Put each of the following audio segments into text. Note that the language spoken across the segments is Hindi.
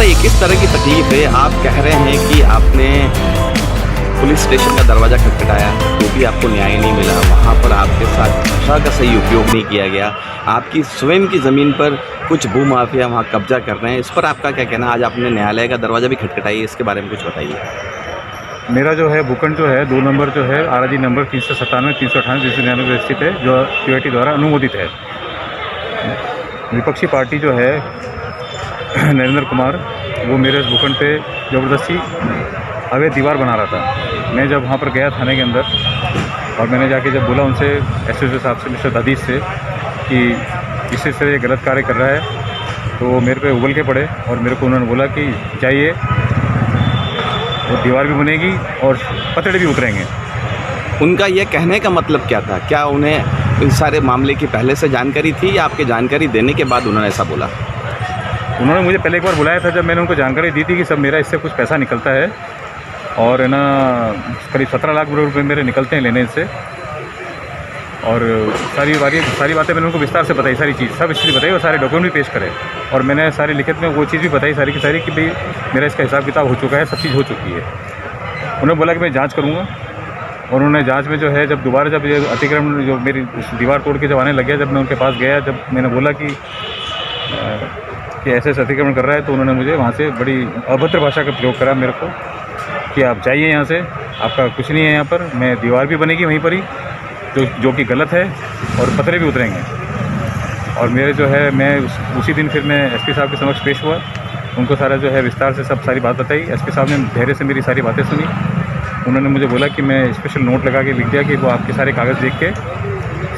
बताइए किस तरह की तकलीफ है। आप कह रहे हैं कि आपने पुलिस स्टेशन का दरवाज़ा खटखटाया तो भी आपको न्याय नहीं मिला, वहाँ पर आपके साथ भाषा का सही उपयोग नहीं किया गया, आपकी स्वयं की ज़मीन पर कुछ भूमाफिया वहाँ कब्जा कर रहे हैं। इस पर आपका क्या कहना है? आज आपने न्यायालय का दरवाज़ा भी खटखटाई, इसके बारे में कुछ बताइए। मेरा जो है भूखंड जो है 2 नंबर जो है आरजी नंबर 397, 398, 399 स्थित है, जो यूआईटी द्वारा अनुमोदित है। विपक्षी पार्टी जो है नरेंद्र कुमार, वो मेरे भूखंड पे ज़बरदस्ती अवैध दीवार बना रहा था। मैं जब वहाँ पर गया थाने के अंदर और मैंने जाके जब बोला उनसे, एसएसपी साहब से, मिस्टर दादीस से, कि इस तरह ये गलत कार्य कर रहा है, तो वो मेरे पे उबल के पड़े और मेरे को उन्होंने बोला कि जाइए, वो दीवार भी बनेगी और पतड़े भी उतरेंगे। उनका ये कहने का मतलब क्या था? क्या उन्हें इस सारे मामले की पहले से जानकारी थी या आपके जानकारी देने के बाद उन्होंने ऐसा बोला? उन्होंने मुझे पहले एक बार बुलाया था, जब मैंने उनको जानकारी दी थी कि सब मेरा इससे कुछ पैसा निकलता है और है ना, करीब 17 लाख रुपए मेरे निकलते हैं लेने से। और सारी बातें मैंने उनको विस्तार से बताई, सारी चीज़ सब हिस्ट्री बताई और सारे डॉक्यूमेंट भी पेश करे। और मैंने सारी लिखित में वो चीज़ भी बताई सारी की सारी कि भाई मेरा इसका हिसाब किताब हो चुका है, सब चीज़ हो चुकी है। उन्होंने बोला कि मैं जांच करूँगा और उन्होंने जांच में जो है, जब दोबारा जब ये अतिक्रमण जो मेरी दीवार तोड़ के जब आने लग गया, जब मैं उनके पास गया, जब मैंने बोला कि ऐसे अतिक्रमण कर रहा है, तो उन्होंने मुझे वहाँ से बड़ी अभद्र भाषा का प्रयोग करा मेरे को कि आप जाइए यहाँ से, आपका कुछ नहीं है यहाँ पर, मैं दीवार भी बनेगी वहीं पर ही, जो कि गलत है, और पतरे भी उतरेंगे। और मेरे जो है, मैं उसी दिन फिर मैं एसपी साहब के समक्ष पेश हुआ, उनको सारा जो है विस्तार से सब सारी बात बताई। एसपी साहब ने धैर्य से मेरी सारी बातें सुनी। उन्होंने मुझे बोला कि मैं स्पेशल नोट लगा के लिख दिया कि वो आपके सारे कागज़ देख के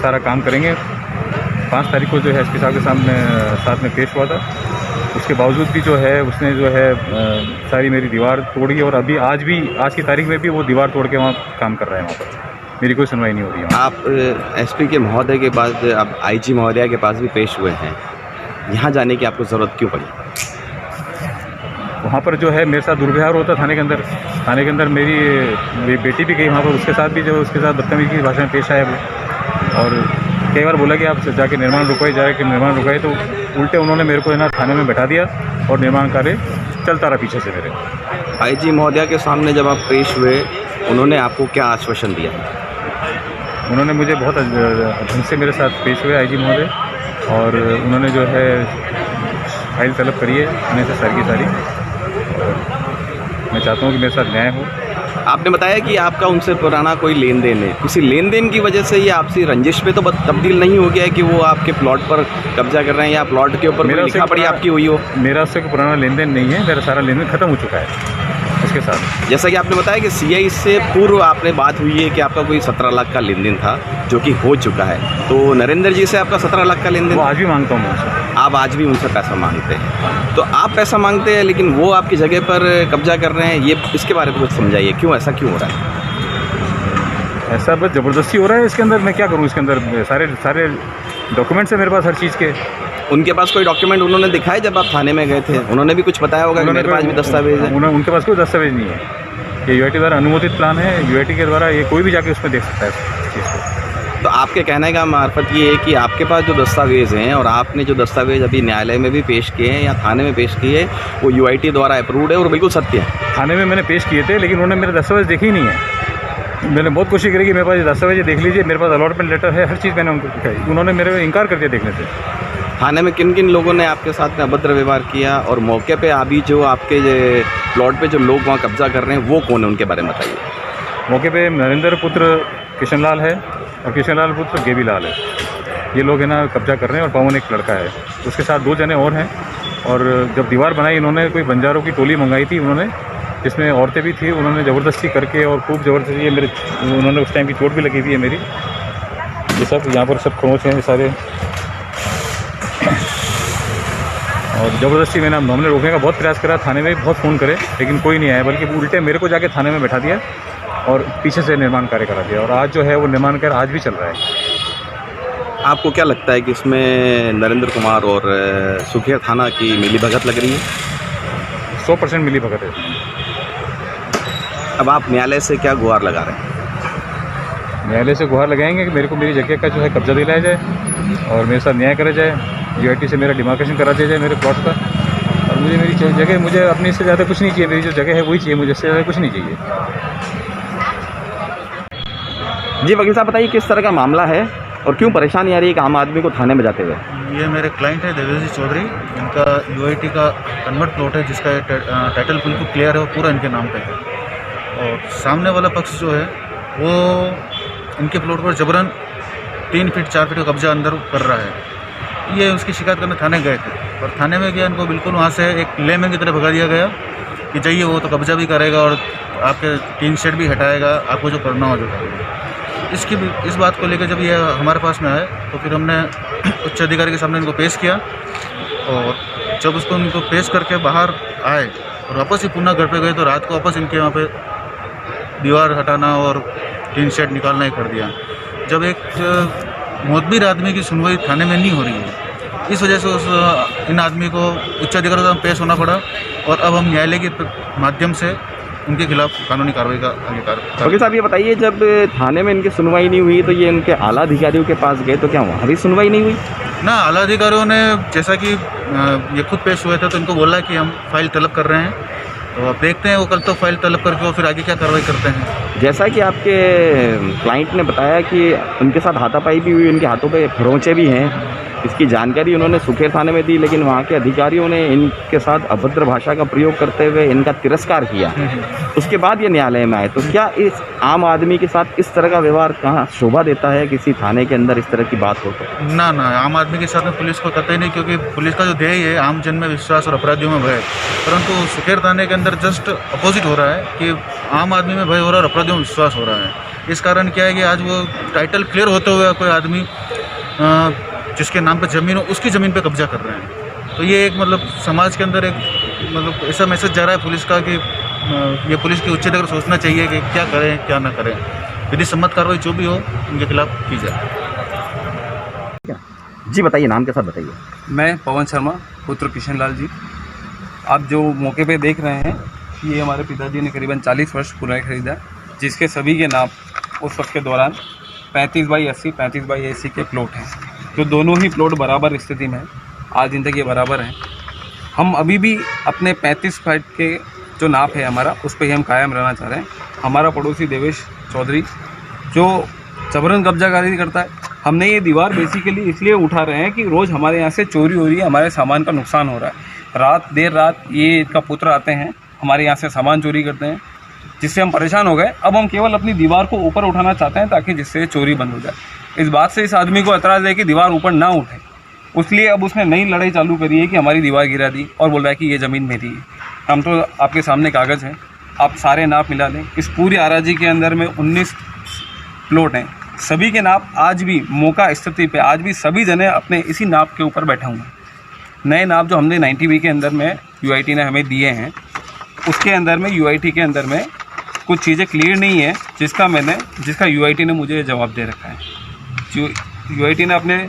सारा काम करेंगे। 5 तारीख को जो है एसपी साहब के साथ में पेश हुआ था। उसके बावजूद भी जो है उसने जो है सारी मेरी दीवार तोड़ी और अभी आज की तारीख में भी वो दीवार तोड़ के वहाँ काम कर रहे हैं। वहाँ पर मेरी कोई सुनवाई नहीं हो रही है। आप एसपी के महोदय के पास, अब आईजी महोदया के पास भी पेश हुए हैं, यहाँ जाने की आपको ज़रूरत क्यों पड़ी? वहाँ पर जो है मेरे साथ दुर्व्यवहार होता थाने के अंदर मेरी बेटी भी गई वहाँ पर, उसके साथ भी जो उसके साथ बदतमीजी की भाषा में पेश आया वो। और कई बार बोला कि आप जाके निर्माण रुकवाए, तो उल्टे उन्होंने मेरे को है ना थाने में बैठा दिया और निर्माण कार्य चलता रहा पीछे से मेरे। आईजी महोदया के सामने जब आप पेश हुए, उन्होंने आपको क्या आश्वासन दिया? उन्होंने मुझे बहुत ढंग से मेरे साथ पेश हुए आईजी महोदय, और उन्होंने जो है फाइल तलब करी है मैंने से सारी। मैं चाहता हूँ कि मेरे साथ न्याय हो। आपने बताया कि आपका उनसे पुराना कोई लेन देन है, किसी लेन देन की वजह से ये आपसी रंजिश पे तो तब्दील नहीं हो गया है कि वो आपके प्लॉट पर कब्जा कर रहे हैं या प्लॉट के ऊपर लिखा पड़ी आपकी हुई हो? मेरा उससे कोई पुराना लेन देन नहीं है, मेरा सारा लेन देन खत्म हो चुका है उसके साथ। जैसा कि आपने बताया कि सीआई से पूर्व आपने बात हुई है कि आपका कोई 17 लाख का लेन देन था जो कि हो चुका है, तो नरेंद्र जी से आपका 17 लाख का लेन देन? वो आज भी मांगता हूँ मैं उनसे। आप आज भी उनसे पैसा मांगते हैं? तो आप पैसा मांगते हैं लेकिन वो आपकी जगह पर कब्जा कर रहे हैं, ये इसके बारे में कुछ समझाइए, क्यों ऐसा क्यों हो रहा है? ऐसा बस ज़बरदस्ती हो रहा है इसके अंदर। मैं क्या करूँ, इसके अंदर सारे डॉक्यूमेंट्स है मेरे पास हर चीज़ के। उनके पास कोई डॉक्यूमेंट उन्होंने दिखाए जब आप थाने में गए थे? उन्होंने भी कुछ बताया होगा कि मेरे पास भी दस्तावेज है? उनके पास कोई दस्तावेज नहीं है। ये यूआईटी द्वारा अनुमोदित प्लान है, यूआईटी के द्वारा ये कोई भी जाके उसमें देख सकता है इस चीज़ को। तो आपके कहने का मार्फत ये है कि आपके पास जो दस्तावेज़ हैं और आपने जो दस्तावेज़ अभी न्यायालय में भी पेश किए हैं या थाने में पेश किए, वो यूआईटी द्वारा अप्रूव्ड है और बिल्कुल सत्य है? थाने में मैंने पेश किए थे, लेकिन उन्होंने मेरे दस्तावेज देखे ही नहीं है। मैंने बहुत कोशिश करी कि मेरे पास ये दस्तावेज देख लीजिए, मेरे पास अलॉटमेंट लेटर है, हर चीज़ मैंने उनको दिखाई, उन्होंने मेरे इनकार कर दिया देखने से। थाने में किन किन लोगों ने आपके साथ में अभद्र व्यवहार किया और मौके पे अभी जो आपके प्लॉट पे जो लोग वहाँ कब्जा कर रहे हैं वो कौन है, उनके बारे में बताइए। मौके पे नरेंद्र पुत्र किशनलाल है और किशनलाल पुत्र गेबीलाल है। ये लोग है ना कब्जा कर रहे हैं और पवन एक लड़का है, उसके साथ 2 जने और हैं। और जब दीवार बनाई इन्होंने कोई बंजारों की टोली मंगाई थी उन्होंने, जिसमें औरतें भी थी, उन्होंने ज़बरदस्ती करके और खूब ज़बरदस्ती ये मेरे उन्होंने उस टाइम की चोट भी लगी हुई है मेरी। ये सब यहाँ पर सब खरोच हैं सारे, और ज़बरदस्ती मैंने मामले रोकने का बहुत प्रयास करा, थाने में भी बहुत फ़ोन करे लेकिन कोई नहीं आया, बल्कि उल्टे मेरे को जाके थाने में बैठा दिया और पीछे से निर्माण कार्य करा दिया। और आज जो है वो निर्माण कार्य आज भी चल रहा है। आपको क्या लगता है कि इसमें नरेंद्र कुमार और सुखिया थाना की मिलीभगत लग रही है? 100% मिलीभगत है। अब आप न्यायालय से क्या गुहार लगा रहे हैं? न्यायालय से गुहार लगाएंगे कि मेरे को मेरी जगह का जो है कब्जा दिलाया जाए और मेरे साथ न्याय करा जाए, यूआईटी से मेरा डिमार्केशन करा दिया जाए मेरे प्लॉट का, और मुझे मेरी जगह, मुझे अपने से ज़्यादा कुछ नहीं चाहिए, मेरी जो जगह है वही चाहिए, मुझे इससे ज़्यादा कुछ नहीं चाहिए। जी वकील साहब बताइए किस तरह का मामला है और क्यों परेशानी आ रही है एक आम आदमी को थाने में जाते हुए? ये मेरे क्लाइंट है देवेश जी चौधरी, इनका यूआईटी का कन्वर्ट प्लॉट है जिसका टाइटल बिल्कुल क्लियर है और पूरा इनके नाम पे है। और सामने वाला पक्ष जो है वो इनके प्लॉट पर जबरन 3 फीट 4 फीट का कब्जा अंदर कर रहा है। ये उसकी शिकायत करने थाने गए थे और थाने में गया, इनको बिल्कुल वहाँ से एक लेमैन की तरह भगा दिया गया कि जाइए वो तो कब्जा भी करेगा और आपके टीन शेड भी हटाएगा, आपको जो करना हो जो करेगा। इस बात को लेकर जब ये हमारे पास में आए तो फिर हमने उच्च अधिकारी के सामने इनको पेश किया और जब उसको उनको पेश करके बाहर आए और वापस ही पुनः घर पे गए तो रात को वापस इनके वहाँ पे दीवार हटाना और टीन शेड निकालना ही कर दिया। जब एक मुतबिर आदमी की सुनवाई थाने में नहीं हो रही है, इस वजह से इन आदमी को उच्च अधिकारी के पेश होना पड़ा और अब हम न्यायालय के माध्यम से उनके खिलाफ कानूनी कार्रवाई का अंगीकार। वकील साहब ये बताइए जब थाने में इनकी सुनवाई नहीं हुई तो ये इनके आला अधिकारियों के पास गए तो क्या वहाँ भी सुनवाई नहीं हुई? ना, आला अधिकारियों ने जैसा कि ये खुद पेश हुए थे तो इनको बोला कि हम फाइल तलब कर रहे हैं, तो अब देखते हैं वो कल तो फाइल तलब करके वो फिर आगे क्या कार्रवाई करते हैं। जैसा कि आपके क्लाइंट ने बताया कि उनके साथ हाथापाई भी हुई, उनके हाथों पे खरोंचे भी हैं, इसकी जानकारी उन्होंने सुखेर थाने में दी, लेकिन वहाँ के अधिकारियों ने इनके साथ अभद्र भाषा का प्रयोग करते हुए इनका तिरस्कार किया। उसके बाद ये न्यायालय में आए, तो क्या इस आम आदमी के साथ इस तरह का व्यवहार कहाँ शोभा देता है किसी थाने के अंदर इस तरह की बात हो तो? ना, आम आदमी के साथ में पुलिस को कतई नहीं, क्योंकि पुलिस का जो ध्येय है आम जन में विश्वास और अपराधियों में भय, परंतु सुखेर थाने के अंदर जस्ट अपोजिट हो रहा है कि आम आदमी में भय हो रहा है और अपराधियों में विश्वास हो रहा है। इस कारण क्या है कि आज वो टाइटल क्लियर होते हुए कोई आदमी जिसके नाम पे ज़मीन हो उसकी ज़मीन पे कब्जा कर रहे हैं, तो ये एक मतलब समाज के अंदर एक मतलब ऐसा मैसेज जा रहा है पुलिस का कि ये पुलिस की उच्च अधिकारी सोचना चाहिए कि क्या करें क्या ना करें, विधि सम्मत कार्रवाई जो भी हो उनके खिलाफ की जाए। जी बताइए, नाम के साथ बताइए। मैं पवन शर्मा, पुत्र किशन लाल जी। आप जो मौके पे देख रहे हैं ये हमारे पिताजी ने करीबन 40 वर्ष पुराना खरीदा, जिसके सभी के नाम उस वक्त के दौरान 35/80 35/80 के प्लॉट हैं, जो दोनों ही प्लॉट बराबर स्थिति में हैं, आज दिन तक ये बराबर हैं। हम अभी भी अपने 35 फीट के जो नाप है हमारा उस पर ही हम कायम रहना चाह रहे हैं। हमारा पड़ोसी देवेश चौधरी जो जबरन कब्जाकारी करता है, हमने ये दीवार बेसिकली इसलिए उठा रहे हैं कि रोज़ हमारे यहाँ से चोरी हो रही है, हमारे सामान का नुकसान हो रहा है। देर रात ये इसका पुत्र आते हैं, हमारे यहाँ से सामान चोरी करते हैं, जिससे हम परेशान हो गए। अब हम केवल अपनी दीवार को ऊपर उठाना चाहते हैं ताकि जिससे चोरी बंद हो जाए। इस बात से इस आदमी को एतराज़ है कि दीवार ऊपर ना उठे, इसलिए अब उसने नई लड़ाई चालू करी है कि हमारी दीवार गिरा दी और बोल रहा है कि ये ज़मीन मेरी है। हम तो आपके सामने कागज़ हैं, आप सारे नाप मिला लें। इस पूरी आराजी के अंदर में 19 प्लॉट हैं, सभी के नाप आज भी मौका स्थिति पे आज भी सभी जने अपने इसी नाप के ऊपर बैठे हुए हैं। नए नाप जो हमने 90B के अंदर में यूआईटी ने हमें दिए हैं, उसके अंदर में यूआईटी के अंदर में कुछ चीज़ें क्लियर नहीं है, जिसका यूआईटी ने मुझे जवाब दे रखा है। यूआईटी ने अपने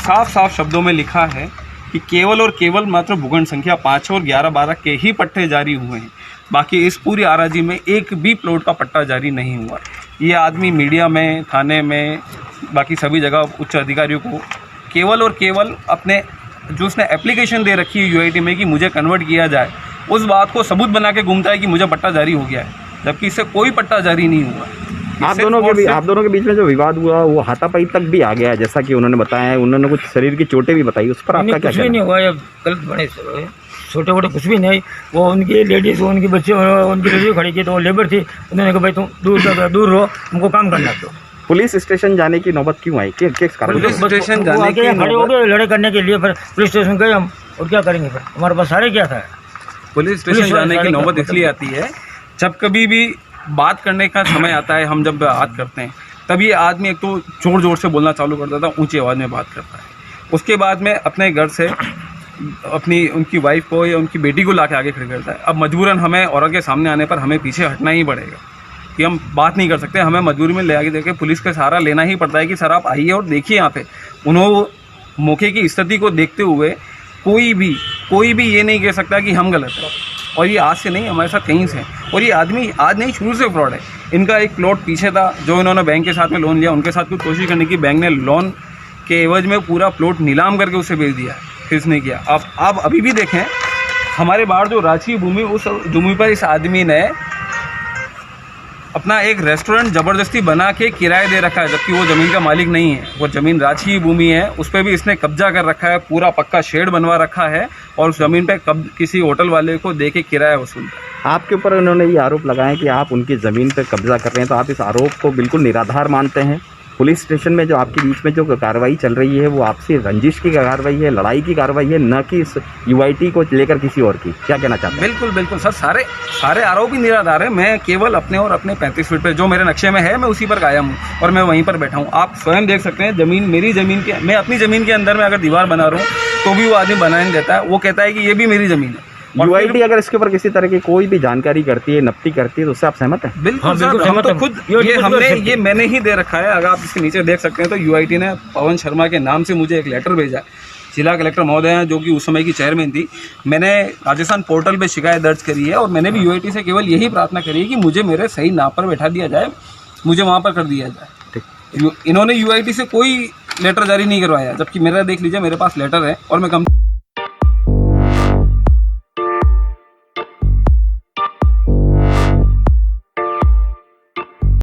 साफ शब्दों में लिखा है कि केवल और केवल मात्र भूखंड संख्या 5 और 11-12 के ही पट्टे जारी हुए हैं, बाकी इस पूरी आराजी में एक भी प्लॉट का पट्टा जारी नहीं हुआ। ये आदमी मीडिया में, थाने में, बाकी सभी जगह उच्च अधिकारियों को केवल और केवल अपने जो उसने एप्लीकेशन दे रखी है यूआईटी में कि मुझे कन्वर्ट किया जाए, उस बात को सबूत बना के घूमता है कि मुझे पट्टा जारी हो गया है, जबकि इससे कोई पट्टा जारी नहीं हुआ। आप दोनों के बीच में जो विवाद हुआ वो हाथापाई तक भी आ गया है, जैसा कि उन्होंने बताया है। उन्होंने कुछ शरीर की चोटें भी बताई, उस पर आपका क्या कहना है? नहीं हुआ, ये गलत बने छोटे मोटे कुछ भी नहीं। वो उनकी लेडीज, उनके बच्चे, उनकी लेडीज खड़ी की तो वो लेबर थी, उन्होंने कहा भाई तुम दूर रहो, हमको काम करना। तो पुलिस स्टेशन जाने की नौबत क्यों आई? किस कारण? पुलिस स्टेशन जाने की खड़े हो गए लड़ाई करने के लिए, फिर पुलिस स्टेशन गए हम, और क्या करेंगे फिर, हमारे पास सारे क्या था। पुलिस स्टेशन जाने की नौबत इसलिए आती है जब कभी भी बात करने का समय आता है, हम जब बात करते हैं तभी आदमी एक तो जोर से बोलना चालू कर देता है, ऊंची आवाज़ में बात करता है। उसके बाद में अपने घर से उनकी वाइफ को या उनकी बेटी को ला के आगे खड़े करता है। अब मजबूरन हमें औरत के सामने आने पर हमें पीछे हटना ही पड़ेगा कि हम बात नहीं कर सकते, हमें मजबूरी में ले आगे देके पुलिस का सहारा लेना ही पड़ता है कि सर आप आइए और देखिए। यहाँ पे उन्होंने मौके की स्थिति को देखते हुए कोई भी ये नहीं कह सकता कि हम गलत हैं, और ये आज से नहीं, हमारे साथ कहीं से। और ये आदमी आज नहीं, शुरू से फ्रॉड है। इनका एक प्लॉट पीछे था जो इन्होंने बैंक के साथ में लोन लिया, उनके साथ कुछ कोशिश करने की, बैंक ने लोन के एवज में पूरा प्लॉट नीलाम करके उसे बेच दिया, फिर इसने किया। आप अभी भी देखें हमारे बाहर जो रांची भूमि, उस भूमि पर इस आदमी ने अपना एक रेस्टोरेंट ज़बरदस्ती बना के किराए दे रखा है, जबकि वो ज़मीन का मालिक नहीं है। वो ज़मीन रांची भूमि है, उस पर भी इसने कब्जा कर रखा है, पूरा पक्का शेड बनवा रखा है और उस ज़मीन पे किसी होटल वाले को दे के किराया वसूल रहा है। आपके ऊपर उन्होंने ये आरोप लगाया कि आप उनकी ज़मीन पर कब्जा कर रहे हैं, तो आप इस आरोप को बिल्कुल निराधार मानते हैं? पुलिस स्टेशन में जो आपके बीच में जो कार्रवाई चल रही है वो आपसी रंजिश की कार्रवाई है, लड़ाई की कार्रवाई है, न कि इस यूआईटी को लेकर किसी और की? क्या कहना चाहते हैं? बिल्कुल बिल्कुल सर, सारे आरोप ही निराधार है। मैं केवल अपने और अपने 35 फीट पे जो मेरे नक्शे में है मैं उसी पर कायम हूँ और मैं वहीं पर बैठा हूँ। आप स्वयं देख सकते हैं, ज़मीन मेरी ज़मीन के, मैं अपनी ज़मीन के अंदर में अगर दीवार बना रहा हूँ तो भी वो आदमी बनाने देता है। वो कहता है कि ये भी मेरी ज़मीन है। यूआईटी अगर इसके ऊपर किसी तरह की कोई भी जानकारी करती है, नफ्ती करती है, तो उससे आप सहमत हैं? बिल्कुल हाँ, सर, बिल्कुल हम तो सहमत खुद हूँ। ये मैंने ही दे रखा है। अगर आप इसके नीचे देख सकते हैं तो यूआईटी ने पवन शर्मा के नाम से मुझे एक लेटर भेजा है। जिला कलेक्टर महोदय हैं, जो कि उस समय की चेयरमैन थी। मैंने राजस्थान पोर्टल पे शिकायत दर्ज करी है और मैंने भी यूआईटी से केवल यही प्रार्थना करी है कि मुझे मेरे सही नाम पर बैठा दिया जाए, मुझे वहाँ पर कर दिया जाए। इन्होंने यूआईटी से कोई लेटर जारी नहीं करवाया, जबकि मेरा देख लीजिए मेरे पास लेटर है और मैं कम